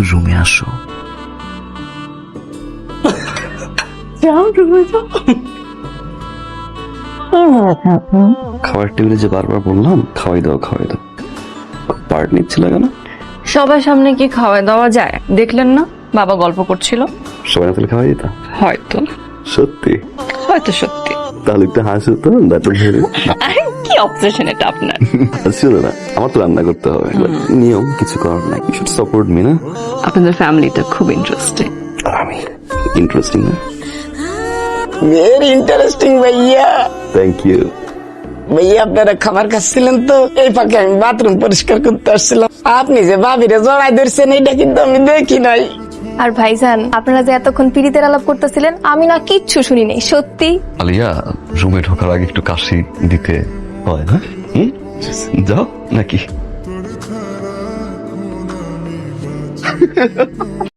রুমে আসো। খাবার টেবিলে যে বারবার বললাম খাওয়াই দাও খাওয়াই দাও, পার্ট নিচ্ছিল কেন? সবার সামনে কি খাওয়া দাওয়া যায়? দেখলেন না বাবা গল্প করছিল। সবাই না তাহলে খাওয়াই দিতাম। হয়তো সত্যি? হয়তো সত্যি। তাহলে একটু হাসো তো, নাটক ধরে। আরে কি অবসেশন এটা আপনার? হাসছিল না, আমার তো রান্না করতে হবে, নিয়ম, কিছু করার নাই। ইউ শুড সাপোর্ট মি না? আপনাদের ফ্যামিলিটা খুব ইন্টারেস্টিং। আর আমি ইন্টারেস্টিং না? ভেরি ইন্টারেস্টিং ভাইয়া। Thank you. ভাইয়া আপনারা খাবার খাচ্ছিলেন তো, এই ফাঁকে আমি বাথরুম পরিষ্কার করতে আসছিলাম। আপনি যে ভাবিরে জড়াই ধরছেন এটা কিন্তু আমি দেখি নাই। আর ভাইজান, আপনারা যে এতক্ষণ পিড়িতের আলাপ করতেছিলেন, আমি না কিচ্ছু শুনি নাই। সত্যি আলিয়া, রুমে ঢোকার আগে একটু কাশি দিতে হয় না? যাও নাকি?